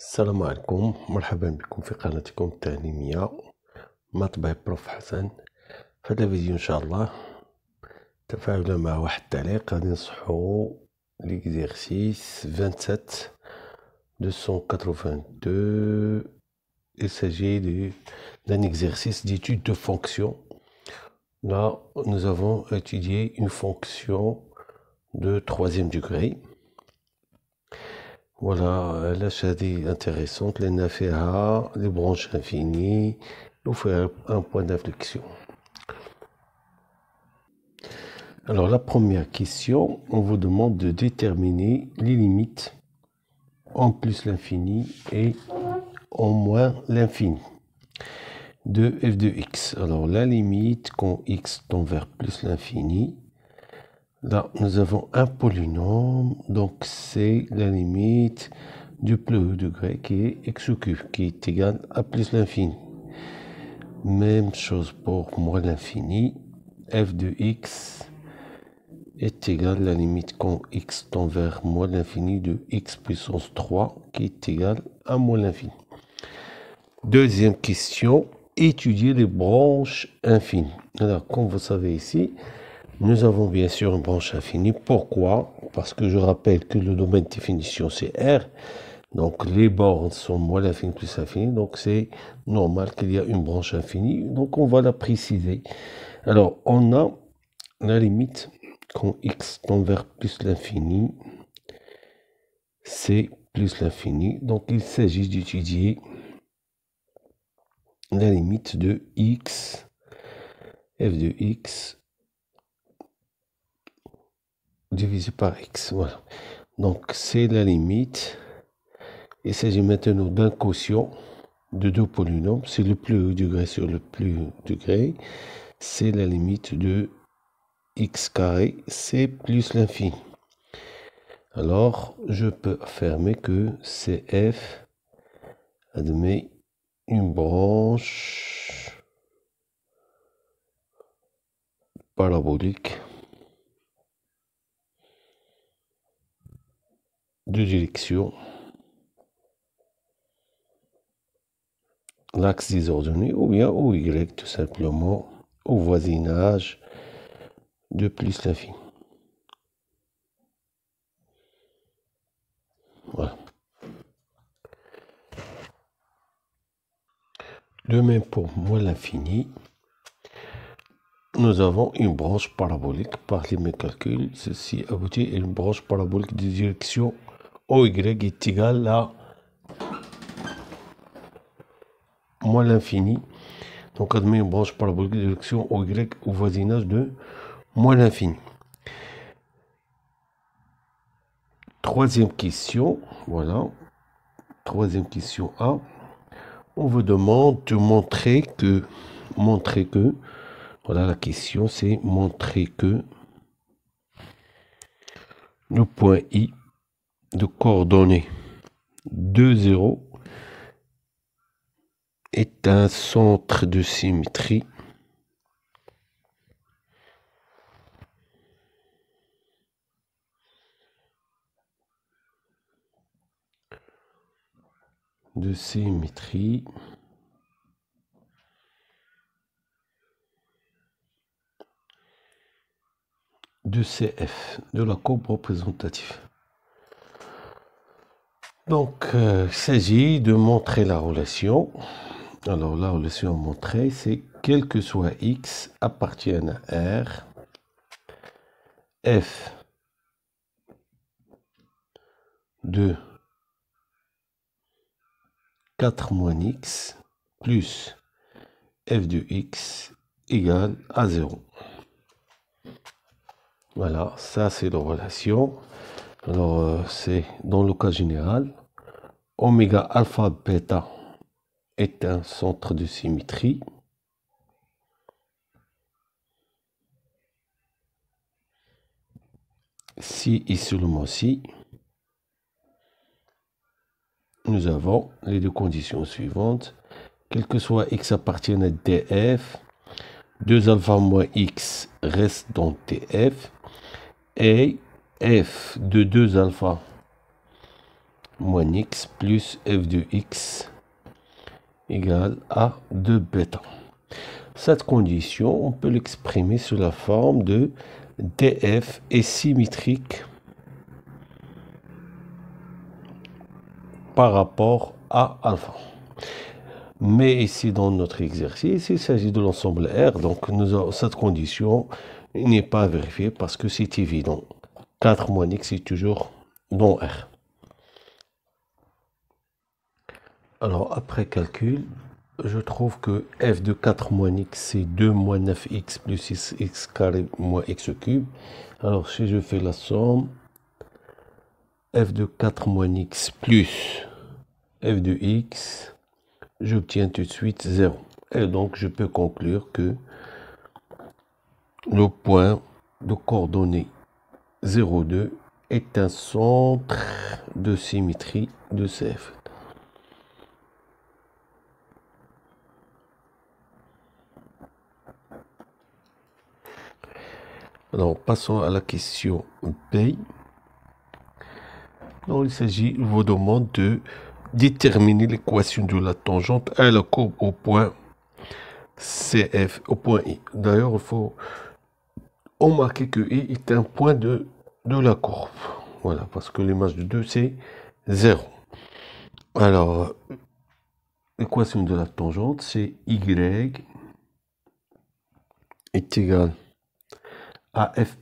السلام عليكم، مرحبا بكم في قناتكم التعليمية مطبع بروف حسن. في هذا الفيديو ان شاء الله تفاعلا مع واحد التعليق غادي نصحو ليكزيرسيس 27 282. Il s'agit d'un exercice d'étude de fonction. Là, nous avons étudié une fonction de troisième degré. Voilà, l'âge est intéressante, لأن فيها les branches infinies وفيها un point d'inflexion. Alors la première question, on vous demande de déterminer les limites en plus l'infini et en moins l'infini de f de x. Alors la limite quand x tend vers plus l'infini, là nous avons un polynôme, donc c'est la limite du plus haut degré qui est x au cube, qui est égal à plus l'infini. Même chose pour moins l'infini, f de x est égal à la limite quand x tend vers moins l'infini de x puissance 3, qui est égal à moins l'infini. Deuxième question, étudier les branches infinies. Alors, comme vous savez ici, nous avons bien sûr une branche infinie. Pourquoi? Parce que je rappelle que le domaine de définition, c'est R. Donc, les bornes sont moins l'infini plus l'infini. Donc, c'est normal qu'il y a une branche infinie. Donc, on va la préciser. Alors, on a la limite quand x tend vers plus l'infini, c'est plus l'infini. Donc, il s'agit d'étudier la limite de x, f de x, divisé par x. Voilà. Donc, c'est la limite. Il s'agit maintenant d'un quotient de deux polynômes. C'est le plus haut degré sur le plus haut degré. C'est la limite de x carré, c'est plus l'infini. Alors, je peux affirmer que CF admet une branche parabolique de direction l'axe des ordonnées ou bien au y tout simplement au voisinage de plus l'infini. Voilà. De même pour moins l'infini, nous avons une branche parabolique. Par les mêmes calculs, ceci aboutit à une branche parabolique de direction OY est égale à moins l'infini. Donc, admet une branche parabolique de direction OY au voisinage de moins l'infini. Troisième question, voilà. Troisième question A. On vous demande de montrer que, voilà la question, c'est montrer que le point I de coordonnées 2, 0 est un centre de symétrie de CF, de la courbe représentative. Donc, il s'agit de montrer la relation. Alors, la relation montrée, c'est quel que soit x appartienne à R, f de 4 moins x plus f de x égale à 0. Voilà, ça c'est la relation. Alors, c'est dans le cas général, oméga alpha bêta est un centre de symétrie. Si et seulement si, nous avons les deux conditions suivantes. Quel que soit x appartienne à df, 2 alpha moins x reste dans df, et f de 2 alpha moins x plus f de x égale à 2 bêta. Cette condition, on peut l'exprimer sous la forme de df est symétrique par rapport à alpha. Mais ici, dans notre exercice, il s'agit de l'ensemble R, donc cette condition n'est pas vérifiée parce que c'est évident. 4 moins x est toujours dans R. Alors, après calcul, je trouve que f de 4 moins x, c'est 2 moins 9x plus 6x carré moins x cube. Alors, si je fais la somme, f de 4 moins x plus f de x, j'obtiens tout de suite 0. Et donc, je peux conclure que le point de coordonnées 0,2 est un centre de symétrie de CF. Alors, passons à la question B. Donc, il vous demande de déterminer l'équation de la tangente à la courbe au point CF, au point I. D'ailleurs, il faut remarquer que I est un point de la courbe. Voilà, parce que l'image de 2, c'est 0. Alors, l'équation de la tangente, c'est Y est égal à f'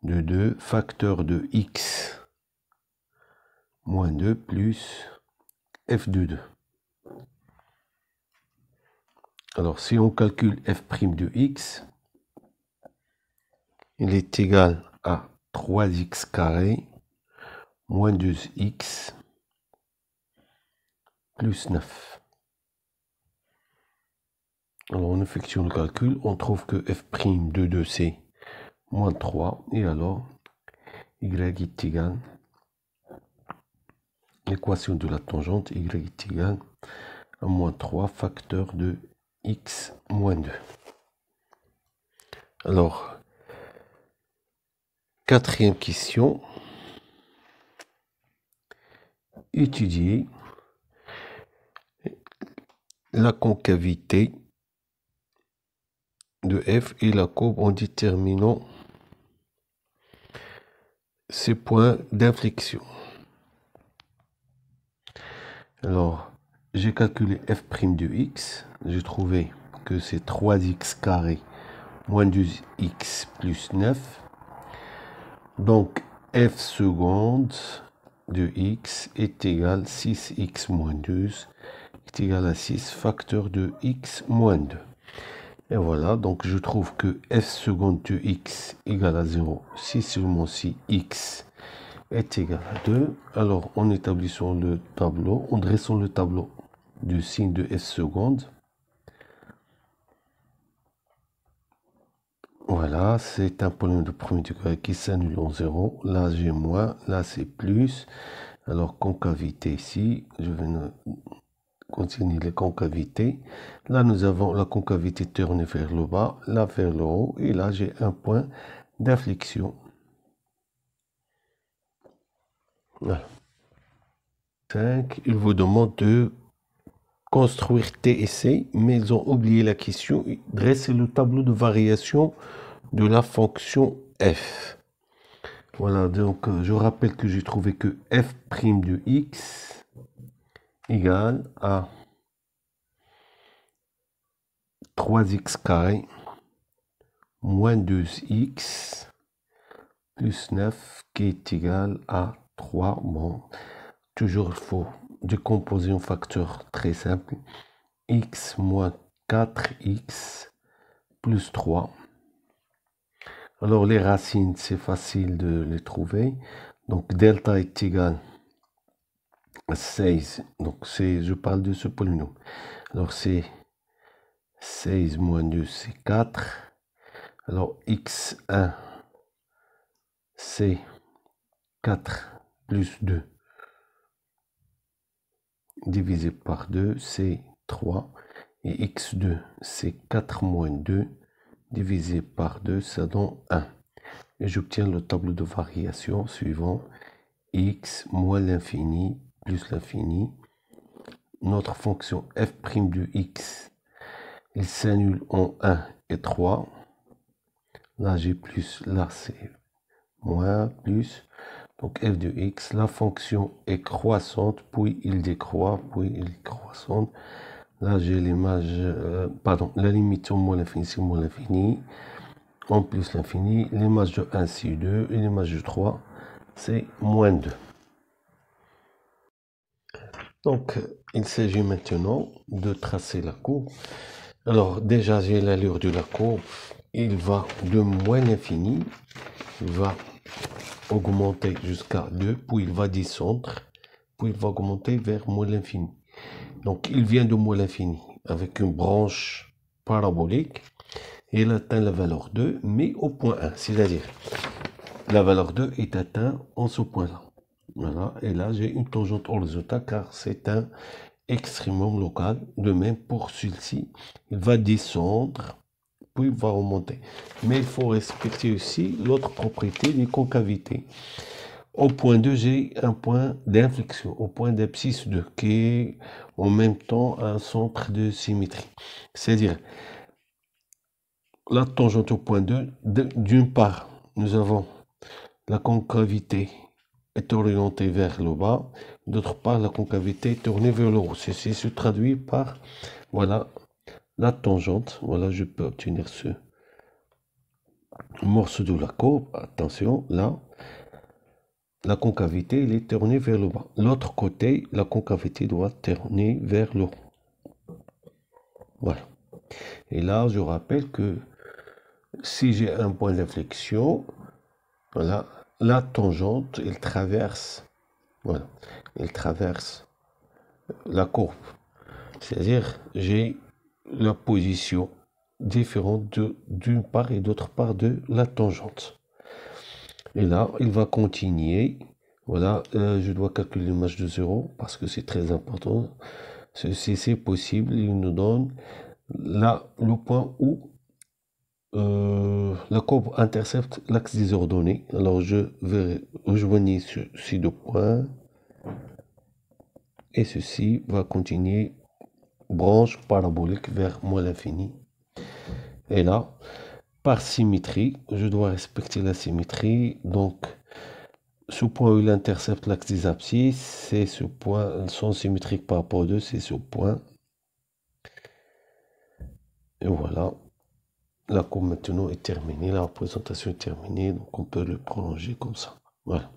de 2 facteur de x moins 2 plus f de 2. Alors, si on calcule f' de x, il est égal à 3x carré moins 2x plus 9. Alors, on effectue le calcul, on trouve que f' de 2, c'est moins 3. Et alors, y est égal, l'équation de la tangente, y est égal à moins 3 facteur de x moins 2. Alors, quatrième question. Étudier la concavité de f et la courbe en déterminant ces points d'inflexion. Alors, j'ai calculé f' de x. J'ai trouvé que c'est 3x carré moins 2x plus 9. Donc, f seconde de x est égal à 6x moins 2 est égal à 6 facteur de x moins 2. Et voilà, donc je trouve que f seconde de x égale à 0 si seulement si x est égal à 2. Alors, en établissant le tableau, en dressant le tableau du signe de f seconde, voilà, c'est un polynôme de premier degré qui s'annule en 0. Là, j'ai moins, là, c'est plus. Alors, concavité ici, je vais continuer les concavités. Là, nous avons la concavité tournée vers le bas, là vers le haut, et là, j'ai un point d'inflexion. Voilà. 5, il vous demande de construire T et C, mais ils ont oublié la question. Dresser le tableau de variation de la fonction f. Voilà, donc je rappelle que j'ai trouvé que f' de x égale à 3x carré moins 2x plus 9 qui est égal à 3. Bon, toujours il faut décomposer un facteur très simple. X moins 4x plus 3. Alors les racines, c'est facile de les trouver. Donc delta est égal à 16. Donc je parle de ce polynôme. Alors c'est 16 moins 2, c'est 4. Alors x1, c'est 4 plus 2 divisé par 2, c'est 3. Et x2, c'est 4 moins 2 divisé par 2, ça donne 1. Et j'obtiens le tableau de variation suivant. x moins l'infini plus l'infini. Notre fonction f' de x, il s'annule en 1 et 3. Là, j'ai plus, là, c'est moins, plus. Donc, f de x, la fonction est croissante, puis il décroît, puis il est croissante. Là, j'ai l'image, la limite au moins l'infini, c'est moins l'infini. En plus l'infini, l'image de 1, c'est 2, et l'image de 3, c'est moins 2. Donc, il s'agit maintenant de tracer la courbe. Alors, déjà, j'ai l'allure de la courbe. Il va de moins l'infini, il va augmenter jusqu'à 2, puis il va descendre, puis il va augmenter vers moins l'infini. Donc, il vient de moins l'infini avec une branche parabolique. Et il atteint la valeur 2, mais au point 1, c'est-à-dire la valeur 2 est atteinte en ce point-là. Voilà, et là j'ai une tangente horizontale car c'est un extrémum local. De même pour celui-ci, il va descendre, puis il va remonter. Mais il faut respecter aussi l'autre propriété des concavités. Au point 2, j'ai un point d'inflexion, au point d'abscisse 2, qui est en même temps un centre de symétrie. C'est-à-dire, la tangente au point 2, d'une part, nous avons la concavité est orientée vers le bas, d'autre part, la concavité est tournée vers le haut. Ceci se traduit par, voilà, la tangente. Voilà, je peux obtenir ce morceau de la courbe. Attention, là, la concavité, elle est tournée vers le bas. L'autre côté, la concavité doit tourner vers le haut. Voilà. Et là, je rappelle que si j'ai un point d'inflexion, voilà, la tangente, elle traverse, voilà, elle traverse la courbe. C'est-à-dire, j'ai la position différente d'une part et d'autre part de la tangente. Et là, il va continuer. Voilà, je dois calculer l'image de 0 parce que c'est très important. Si c'est possible, il nous donne là le point où la courbe intercepte l'axe des ordonnées. Alors, je vais rejoindre ces deux points. Et ceci va continuer branche parabolique vers moins l'infini. Et là, par symétrie, je dois respecter la symétrie. Donc, ce point où il intercepte l'axe des abscisses, c'est ce point, elles sont symétriques par rapport aux deux, c'est ce point. Et voilà, la courbe maintenant est terminée, la représentation est terminée, donc on peut le prolonger comme ça. Voilà.